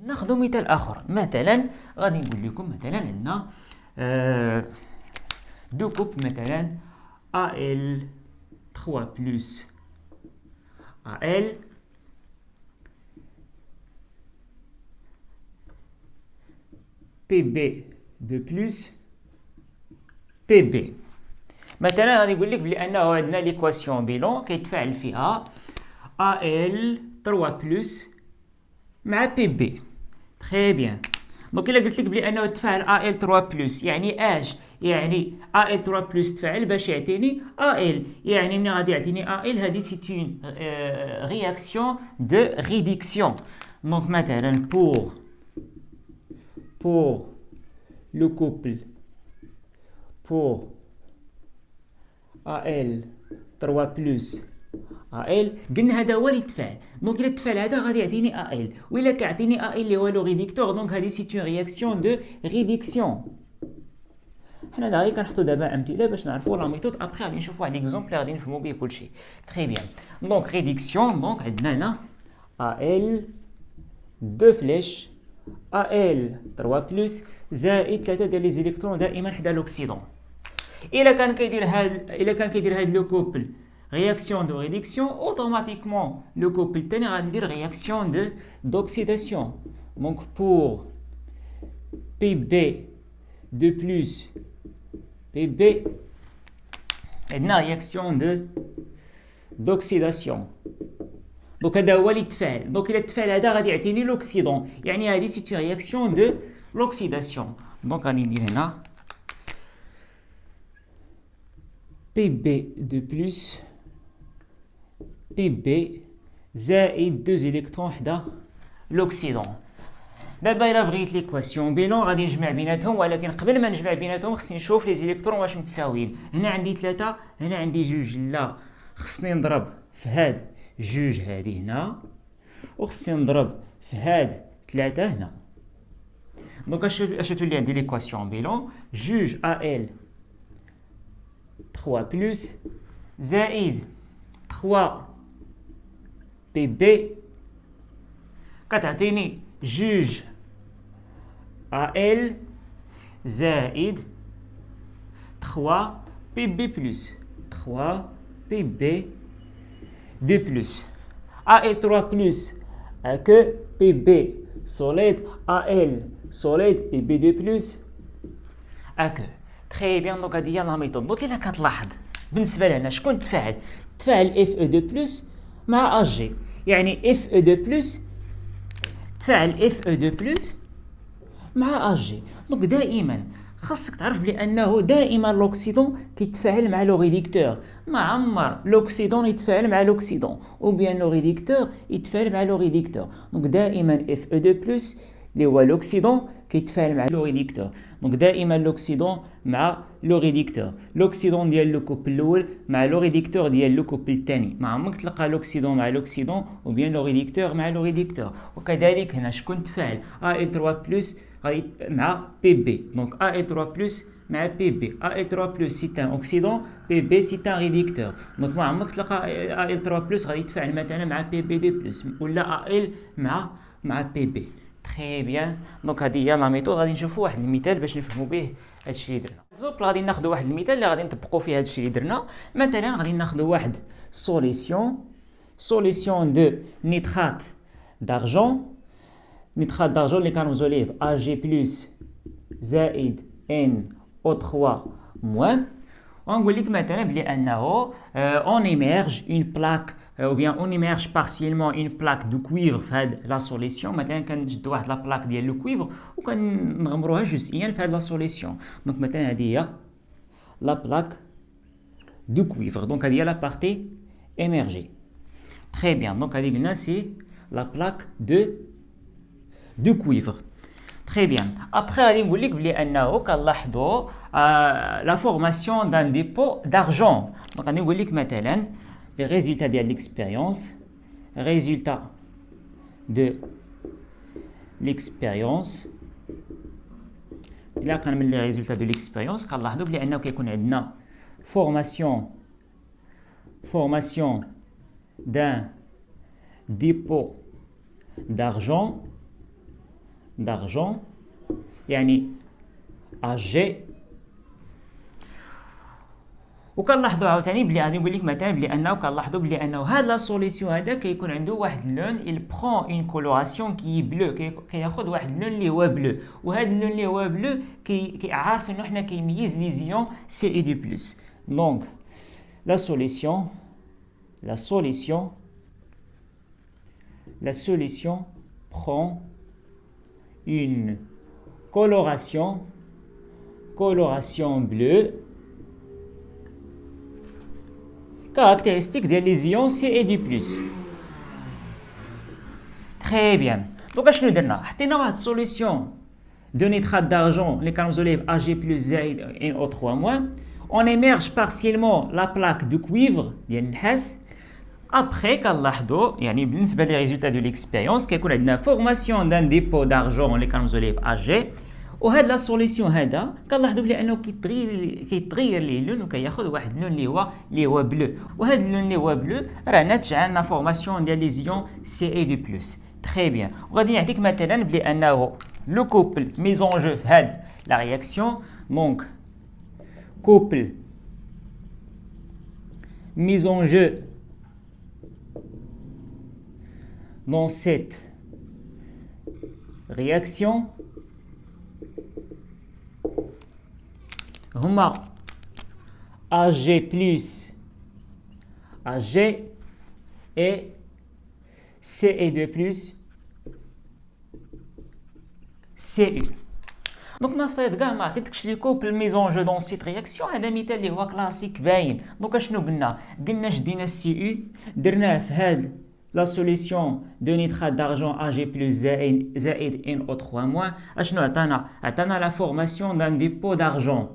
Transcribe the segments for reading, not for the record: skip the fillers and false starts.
ناخذ مثال اخر. مثلا غادي نقول لكم مثلا عندنا دو كوب مثلا AL 3 plus AL PB de plus PB. مثلا غادي نقول لك بلي انه عندنا ليكواسيون بيلون كيتفاعل فيها AL 3 plus مع PB. تري بيان. دونك الا قلت لك بلي انه تفاعل AL 3 بلس يعني اش؟ يعني AL 3 بلس تفاعل باش يعطيني AL، يعني ملي غادي يعطيني AL هذه سي اون رياكسيون دو ريدكسيون. دونك مثلا pour le couple pour AL 3 بلس AL قلنا هذا هو اللي تفاعل. دونك الا تفاعل هذا غادي يعطيني AL، وإلا كيعطيني AL اللي هو لو ريدكتور، دونك هذه سي اون رياكسيون دو ريدكسيون. حنا غادي كنحطو دابا امثله باش نعرفوا لا ميثود، ابخي غادي نشوفوا واحد ليكزومبل غادي نفهموا به كلشي. تري بيان. دونك ريدكسيون، دونك عندنا هنا AL دو فليش AL 3 بلس زائد 3 ديال لي زيليكترون دائما حدا لوكسيدون. الا كان كيدير هاد لو كوبل réaction de réduction, automatiquement le couple الثاني غادي ندير réaction d'oxydation. Donc pour PB de plus PB عندنا réaction d'oxydation. دونك هذا هو اللي تفاعل. دونك الا تفاعل هذا غادي يعطيني لوكسيدون، يعني هذه سي اون رياكسيون دو لوكسيداسيون. دونك غادي ندير هنا PB de plus PB زائد 2 إلكترون حدا لوكسيدون. دابا الا بغيت ليكواسيون بيلون غادي نجمع بيناتهم، ولكن قبل ما نجمع بيناتهم خصني نشوف لي زيليكترون واش متساويين. هنا عندي 3 هنا عندي 2، لا خصني نضرب في هاد 2 هادي هنا، وخصني نضرب في هاد 3 هنا. دونك اش تولي عندي ليكواسيون بيلون 2 AL 3 بلس زائد 3 PB كتعطيني 2 AL زائد 3 PB بلس 3 PB de plus. AL 3 plus que PB solide AL solide PB de plus que. تري بيان. دونك هذه هي لا ميثود. دونك الا كتلاحظ بالنسبه لهنا شكون تفاعل؟ تفاعل اف او دو بلس مع اش جي، يعني اف او دو بلس تفاعل اف او دو بلس مع اش جي. دونك دائما خاصك تعرف بانه دائما لوكسيدون كيتفاعل مع لو ريدكتور، ما عمر لوكسيدون يتفاعل مع لوكسيدون او بيان لو ريدكتور يتفاعل مع لو ريدكتور. دونك دائما اف او دو بلس اللي هو لوكسيدون كيتفاعل مع لو ريدكتور. دونك دائما لوكسيدون مع لو ريدكتور، لوكسيدون ديال لو كوبل الاول مع لو ريدكتور ديال لو كوبل الثاني، ما عمرك تلقى لوكسيدون مع لوكسيدون او بيان لو ريدكتور مع لو ريدكتور. وكذلك هنا شكون تفاعل AL 3 بلس مع PB. دونك AL 3 بلس مع PB، AL 3 بلس سي ان اوكسيدون، PB سي ان ريدكتور. دونك ما عمرك تلقى AL 3 بلس غادي يتفاعل مثلا مع PB دي بلس ولا AL مع PB. تري بيان. دونك هذه هي لا ميثود. غادي نشوفوا واحد المثال باش نفهموا به هادشي اللي درنا. زوبل غادي ناخذوا واحد المثال اللي غادي نطبقوا فيه هادشي اللي درنا. مثلا غادي ناخذوا واحد سوليسيون دو نيترات دارجون، نيترات دارجون اللي كنرمزوا ليه AG بلس زائد NO3 موان. ونقول لك مثلا بلي انه اون ايميرج اون بلاك ou bien on immerge partiellement une plaque de cuivre في هاد لا سوليسيون. مثلا كنشدوا واحد لا بلاك ديال لو كويفر وكنغمروها جزئيا في هاد لا سوليسيون. دونك مثلا هذه هي لا بلاك دو كويفر. دونك هذه هي لا بارتي ايميرجي. تري بيان. دونك هذه قلنا سي لا بلاك دو كويفر. تري بيان. ابخي غادي نقول لك بلي انه كنلاحظوا لا فورماسيون دان ديبو دارجون. دونك غادي نقول لك مثلا les résultats de l'expérience, résultats de l'expérience. Là كنعمل les résultats de l'expérience كنلاحظوا بلي انه كيكون عندنا formation d'un dépôt d'argent d'argent يعني AG. وكنلاحظوا عاوتاني بلي غادي نقول لك مثلا بلي انه كنلاحظوا بلي انه هاد لا سوليسيون هذا كيكون عنده واحد اللون il prend une coloration qui est bleue كياخذ واحد اللون اللي هو بلو وهاد اللون اللي هو بلو عارف انه حنا كيميز لي زيون سي اي دي بلس. دونك la solution prend une coloration bleue caractéristique des lésions C et D+. Très bien. Donc, اشنو درنا؟ حطينا واحد solution de nitrate d'argent les carbonzolèves Ag plus زائد NO3-. On émerge partiellement la plaque de cuivre ديال النحاس. Après كنلاحظوا يعني بالنسبه لي ريزولتا دو ليكسبيريونس كيكون عندنا فورماسيون دان ديبو دارجون لي كنرمزوليه باجي وهاد لا سوليسيون هذا كنلاحظوا بلي انه كيتغير ليه اللون وكياخذ واحد اللون اللي هو بلو وهاد اللون اللي هو بلو راه ناتج عن فورماسيون ديال لي زيون سي اي دي بلس. تري بيان. وغادي نعطيك مثلا بلي انه لو كوبل ميزون جو في هاد لا رياكسيون. دونك كوبل ميزون جو dans cette réaction هما AG plus AG et CE2 plus CU. دونك نفترض كاع ما عطيتكش لي كوبل ميزون جو دون سيت رياكسيون هذا مثال اللي هو كلاسيك باين. دونك اشنو قلنا شدينا السي يو درناه في هاد la solution de nitrate d'argent Ag plus زائد NO3-. اشنو عطانا la formation d'un dépôt d'argent.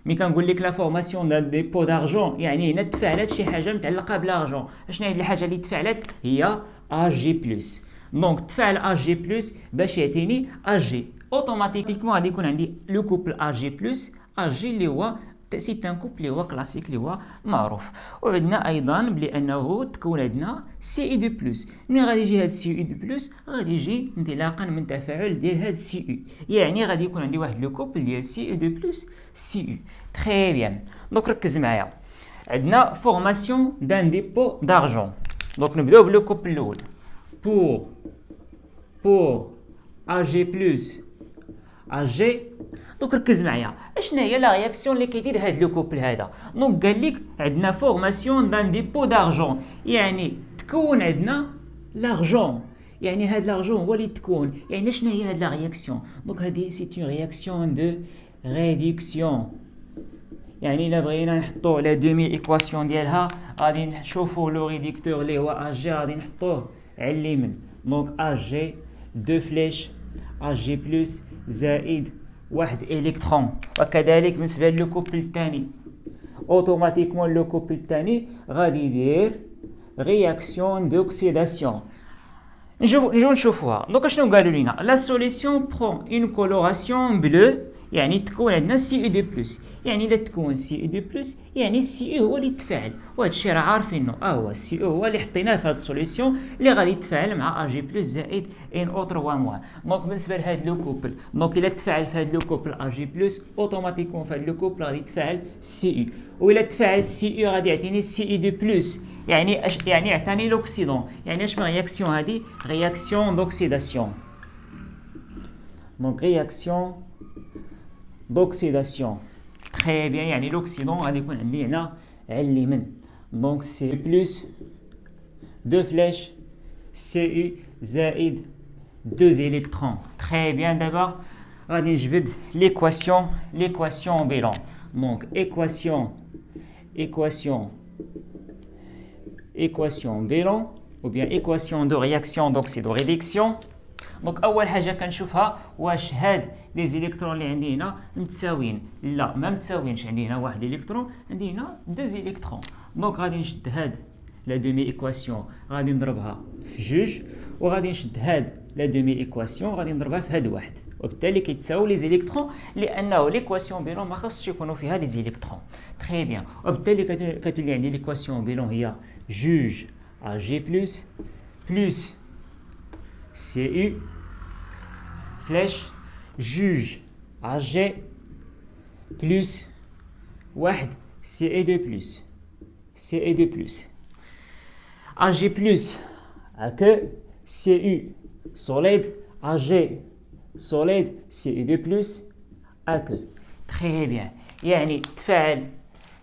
ملي كنقول لك لا فورماسيون دان ديبو دارجون يعني هنا تفاعلات شي حاجه متعلقه بلارجون. اشنا هي الحاجه اللي تفاعلت هي Ag بلس. دونك تفاعل Ag بلس باش يعطيني Ag اوتوماتيكمون غادي يكون عندي لو كوبل Ag بلس Ag اللي هو سي ان كوبل اللي هو كلاسيك اللي هو معروف. وعندنا ايضا بلي انه تكون عندنا سي اي دو بلس. ملي غادي يجي هاد سي اي دو بلس غادي يجي انطلاقا من تفاعل ديال هاد سي اي يعني غادي يكون عندي واحد لو كوبل ديال سي اي دو بلس سي اي. تري بيان. دونك ركز معايا عندنا فورماسيون دان ديبو دارجون. دونك نبداو بلو كوبل الاول بور Ag plus Ag. دونك ركز معايا اشنا هي لا رياكسيون اللي كيدير هاد لو كوبل هذا. دونك قال لك عندنا فورماسيون دان ديبو دارجون يعني تكون عندنا لارجون يعني هاد لارجون هو اللي تكون يعني شنو هي هاد لا رياكسيون. دونك هادي سي اون رياكسيون دو ريدكسيون يعني الا بغينا نحطو لا دومي ايكواسيون ديالها غادي نشوفو لو ريدكتور اللي هو اجي غادي نحطوه على اليمين. دونك اجي دو فليش Ag بلس زائد واحد الكترون. وكذلك بالنسبه للو كوبل الثاني اوتوماتيكمون لو كوبل الثاني غادي يدير رياكسيون دوكسيداسيون. نجيو نشوفوها. دونك شنو قالوا لينا لا سوليسيون برون اون كولوراسيون بلو يعني تكون عندنا سي اي دو بلس يعني الا تكون سي اي دو بلس يعني سي اي هو اللي يتفاعل وهذا الشيء راه عارفينه هو السي اي هو اللي حطيناه في هذه السوليسيون اللي غادي يتفاعل مع اجي بلس زائد ان او 3 دونك بالنسبه لهذا لو كوبل دونك الا تفاعل في هذا لو كوبل اجي بلس اوتوماتيكون في هذا لو كوبل غادي يتفاعل سي اي والا تفاعل سي اي غادي يعطيني سي اي دو بلس يعني عطاني لوكسيدون يعني اش رياكسيون هذه رياكسيون دوكسيداسيون. دونك رياكسيون d'oxydation. Très bien, يعني l'oxydant غادي يكون عندي هنا على اليمين. دونك سي بلس دو فلاش سي يو زائد دو الكترون. Très bien. دابا غادي نجبد l'équation bilan. دونك équation bilan ou bien équation de réaction d'oxydoréduction. دونك اول حاجه كنشوفها واش هاد لي زيليكترون اللي عندي هنا متساويين. لا ما متساويينش. عندي هنا واحد الكترون عندي هنا دو زيليكترون. دونك غادي نشد هاد لا دومي ايكواسيون غادي نضربها في جوج وغادي نشد هاد لا دومي ايكواسيون غادي نضربها في هاد واحد وبالتالي كيتساويو لي زيليكترون لانه ليكواسيون بيلون ما خاصش يكونوا فيها لي زيليكترون. تري بيان. وبالتالي كتولي عندي ليكواسيون بيلون هي جوج Ag بلس سي يو flèche juge AG plus 1 CE2 plus CE2 plus AG plus que CU solide AG solide CE2 plus que très bien يعني تفاعل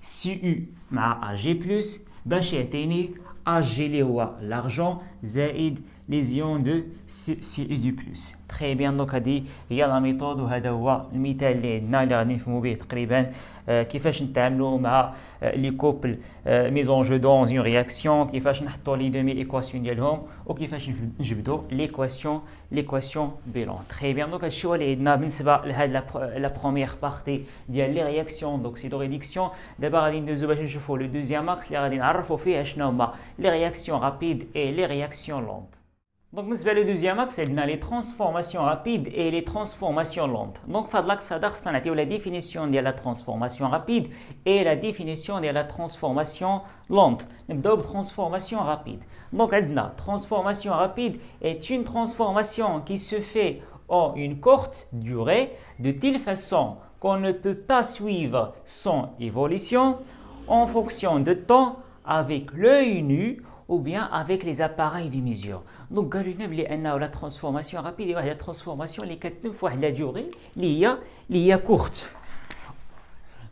CU مع AG plus باش يعطيني AG اللي هو l'argent زائد les ions de CU2+. Très bien, donc هذه هي لا ميثود وهذا هو المثال اللي عندنا اللي غادي نفهموا به تقريبا كيفاش نتعاملوا مع لي كوبل ميزون جو دون اون رياكسيون، كيفاش نحطوا لي دومي ايكواسيون ديالهم وكيفاش نجبدوا ليكواسيون بيلون. تري بيان، دونك هادشي هو اللي عندنا بالنسبه لهاد لا بروميير بارتي ديال لي رياكسيون دوكسيدو ريدكسيون. دابا غادي ندوزو باش نشوفوا لو دوزيام اكس اللي غادي نعرفوا فيه شنو هما لي رياكسيون رابيد اي لي رياكسيون لونت. Donc, le deuxième axe, c'est les transformations rapides et les transformations lentes. Donc, l'axe, c'est la définition de la transformation rapide et la définition de la transformation lente. Donc, transformation rapide. Donc, la transformation rapide est une transformation qui se fait en une courte durée, de telle façon qu'on ne peut pas suivre son évolution en fonction de temps avec l'œil nu ou bien avec les appareils de mesure. Donc, قالوا لنا بلي انه la transformation rapide هي واحد la transformation اللي كتتم في واحد la durée اللي هي courte.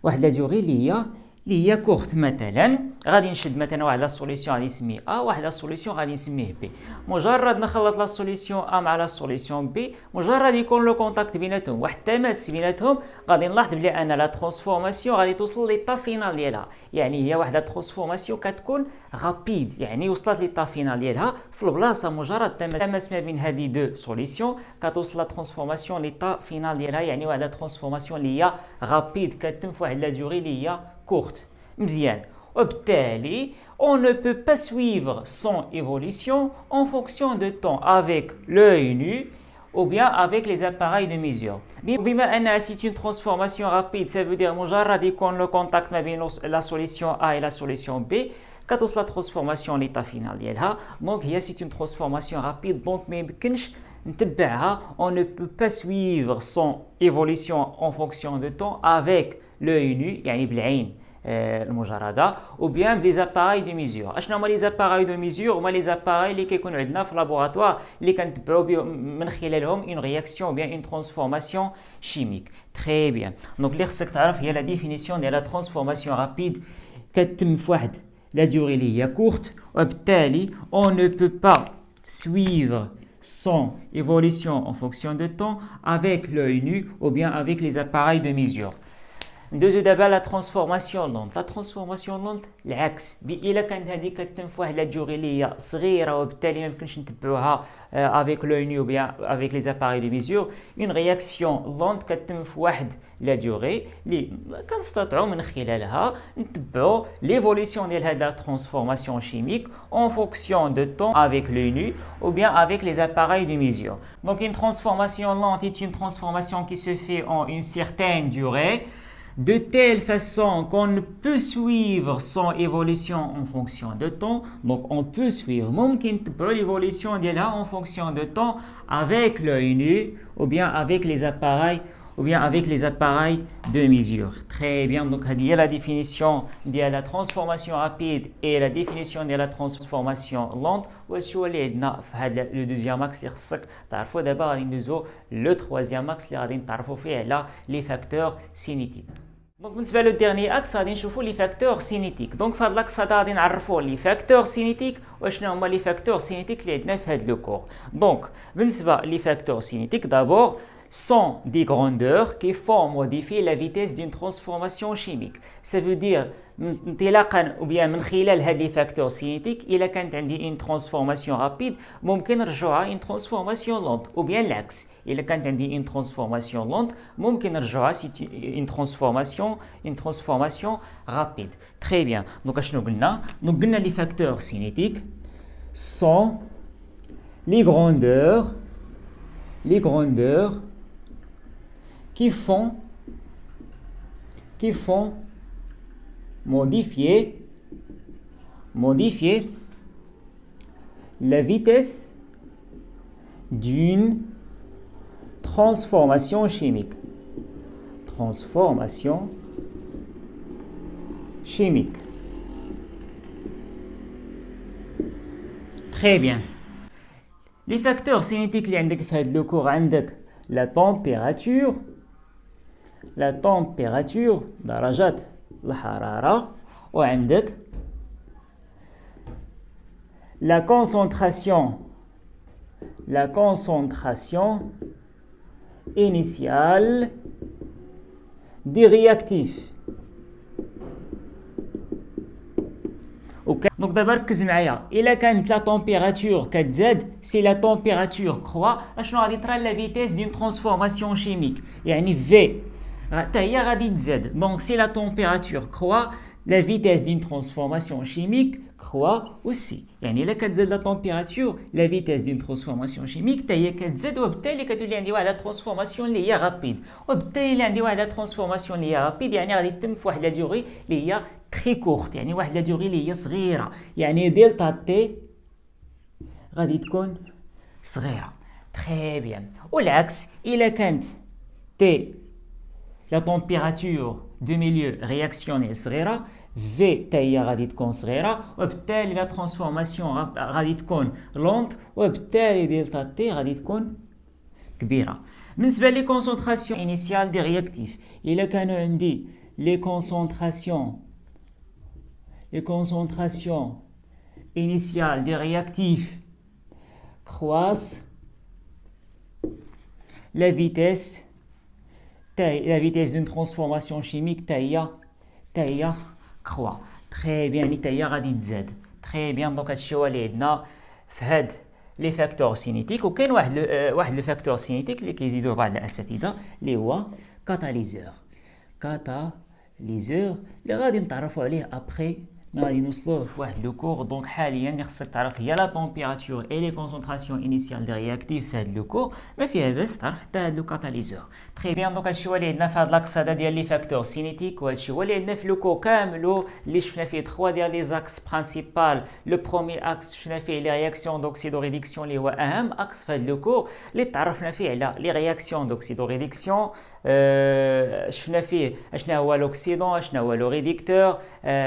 واحد la durée اللي هي كورت. مثلا غادي نشد مثلا واحد لا سوليسيون غادي نسميه ا، واحد لا سوليسيون غادي نسميه بي. مجرد نخلط لا سوليسيون ا مع لا سوليسيون بي، مجرد يكون لو كونتاكت بيناتهم واحد التماس بيناتهم، غادي نلاحظ بلي ان لا ترانسفورماسيون غادي توصل ليطا فينال ديالها. يعني هي واحد لا ترانسفورماسيون كتكون رابيد، يعني وصلت ليطا فينال ديالها في البلاصه. مجرد تماس ما بين هذه دو سوليسيون كتوصل لا ترانسفورماسيون ليطا فينال ديالها، يعني واحد لا ترانسفورماسيون اللي هي رابيد كتتم في واحد لا دوري اللي هي courte. Bien. Obtali, on ne peut pas suivre son évolution en fonction de temps avec l'œil nu ou bien avec les appareils de mesure. Bima c'est une transformation rapide, ça veut dire مجرد يكون le contact ما بين la solution A et la solution B كتوصل la transformation l'état final ديالها. Donc هي c'est une transformation rapide, donc ما يمكنش نتبعها. On ne peut pas suivre son évolution en fonction de temps avec l'œil nu يعني بالعين المجرده ou bien les appareils de mesure. اشنو هما les appareils de mesure؟ هما les appareils اللي كيكونوا عندنا في لابوراتوار اللي كنتبعوا بهم من خلالهم une réaction ou bien une transformation chimique. Très bien. Donc اللي خصك تعرف هي la définition de la transformation rapide كتتم في واحد la durée اللي هي courte وبالتالي on ne peut pas suivre son évolution en fonction de temps avec l'œil nu ou bien avec les appareils de mesure. ندوزو دابا لا ترانسفورماسيون لونت. لا ترانسفورماسيون لونت العكس، الا كانت هذه كتتم في واحد لا دوري اللي هي صغيره وبالتالي ما يمكنش نتبعوها افيك لو ني او بيان افيك لي زاباري دو ميزور. اون رياكسيون لونت كتتم في واحد لا دوري اللي كنستطيعوا من خلالها نتبعوا ليفوليسيون ديال هاد لا ترانسفورماسيون شيميك اون فونكسيون دو طون افيك لو ني ou bien avec les appareils de mesure. Donc une transformation lente est une transformation qui se fait en une certaine durée de telle façon qu'on ne peut suivre son évolution en fonction de temps. Donc on peut suivre ممكن نتبعوا l'évolution ديالها en fonction de temps avec l'œil nu ou bien avec les appareils de mesure. Très bien, donc هذه هي la définition de la transformation rapide et la définition de la transformation lente. وهادشي هو اللي عندنا في هذا لو دوزيام اكس اللي خصك تعرفوا. دابا غادي ندوزو لو تروازيام اكس اللي غادي نتعرفوا فيه على لي فاكتور سينيتيك. دونك بالنسبه لو ديرني اكس غادي نشوفوا لي فاكتور سينيتيك. دونك في هذا الاكس هذا غادي نعرفوا لي فاكتور سينيتيك وشنو هما لي فاكتور سينيتيك اللي عندنا في هذا لو كور. دونك بالنسبه لي فاكتور سينيتيك d'abord sont des grandeurs qui font modifier la vitesse d'une transformation chimique. Ça veut dire انطلاقا ou bien من خلال هاد لي فاكتور سينيتيك الا كانت عندي une transformation rapide ممكن نرجعوها une transformation lente ou bien العكس. الا كانت عندي une transformation lente ممكن نرجعوها une transformation rapide. Très bien. Donc اشنو قلنا؟ donc قلنا les facteurs cinétiques sont les grandeurs qui font modifier la vitesse d'une transformation chimique. Transformation chimique. Très bien. Les facteurs cinétiques اللي عندك في هذا le cours عندك la température درجات الحرارة وعندك la concentration initiale des réactifs. Donc d'abord ركز معايا الا كانت لا température كتزاد سي لا température كروا اشنو غادي طرا لا فيتيس دون ترانسفورماسيون شيميك يعني في حتى هي غادي تزاد دونك سي لا température كروا la vitesse d'une transformation chimique croît aussi. يعني الا كتزاد لا température la vitesse d'une transformation chimique حتى هي كتزاد وبالتالي كتولي عندي واحد لا ترانسفورماسيون اللي هي رابيد وبالتالي اللي عندي واحد لا ترانسفورماسيون اللي هي رابيد يعني غادي تتم في واحد لا ديوري اللي هي تري كورت يعني واحد لا ديوري اللي هي صغيره يعني دلتا تي غادي تكون صغيره. تري بيان. والعكس الا كانت تي la température de milieu réactionnelle صغيرة V تاهي غادي تكون صغيرة وبالتالي لا ترانسفورماسيون غادي تكون لونت وبالتالي دلتا تي غادي تكون كبيرة. بالنسبة لي كونسونطراسيون انيسيال دي رياكتيف إلا كانوا عندي لي كونسونطراسيون انيسيال دي رياكتيف croissent la vitesse d'une transformation chimique تاهي croît. Très bien اللي تاهي غادي تزاد. Très bien دونك هادشي هو اللي عندنا في هاد لي فاكتور سينيتيك وكاين واحد لو فاكتور سينيتيك اللي كيزيدوه بعض الاساتذه اللي هو كاتاليزور اللي غادي نتعرفوا عليه ابخي غادي نوصلوه في واحد لو كور. دونك حاليا اللي خصك تعرف هي لا طومبيراتور اي لي كونسونطراسيون انيسيال دي رياكتيف في هذا لو كور ما فيها باس تعرف حتى هذا لو كاتاليزور. تري بيان دونك هادشي هو اللي عندنا في هذا لاكس هذا ديال لي فاكتور سينيتيك وهادشي هو اللي عندنا في لو كور كاملو اللي شفنا فيه 3 ديال لي زاكس برينسيبال. لو بروميي اكس شفنا فيه لي رياكسيون دوكسيدو ريدكسيون اللي هو اهم اكس في هذا لو كور اللي تعرفنا فيه على لي رياكسيون دوكسيدو ريدكسيون شفنا فيه اشنا هو لوكسيدون اشنا هو لو ريدكتور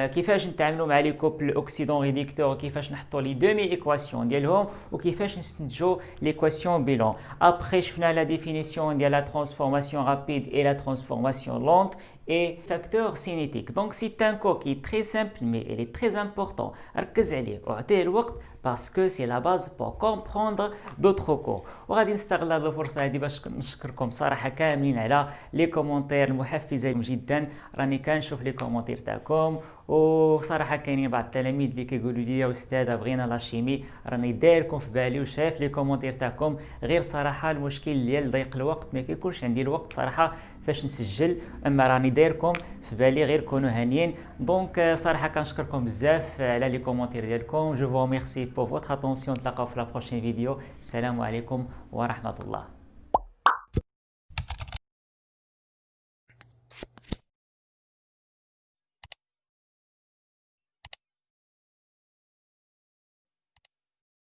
كيفاش نتعاملوا مع لي كوبل اوكسيدون ريدكتور كيفاش نحطوا لي دومي ايكواسيون ديالهم وكيفاش نستنتجوا ليكواسيون بيلون. ابري شفنا لا ديفينيسيون ديال لا ترانسفورماسيون رابيد et la transformation lente et facteur cinétique. Donc c'est un cours qui est très simple mais il est très important. ركز عليه وعطيه الوقت parce que c'est la base pour comprendre d'autres cours. وغادي نستغل هذه الفرصه هذه باش نشكركم صراحه كاملين على لي كومونتير المحفزه جدا. راني كنشوف لي كومونتير تاعكم وصراحه كاينين بعض التلاميذ اللي كيقولوا لي استاذ بغينا لا شيمي راني دايركم في بالي وشايف لي كومونتير تاعكم غير صراحه المشكل ديال ضيق الوقت ما كيكونش عندي الوقت صراحه فاش نسجل اما راني دايركم في بالي غير كونوا هانيين. دونك صراحه كنشكركم بزاف على لي كومونتير ديالكم. جو فو ريميرسي بور فوتر اتونسيون. نتلاقاو في لا بروشين فيديو. السلام عليكم ورحمه الله.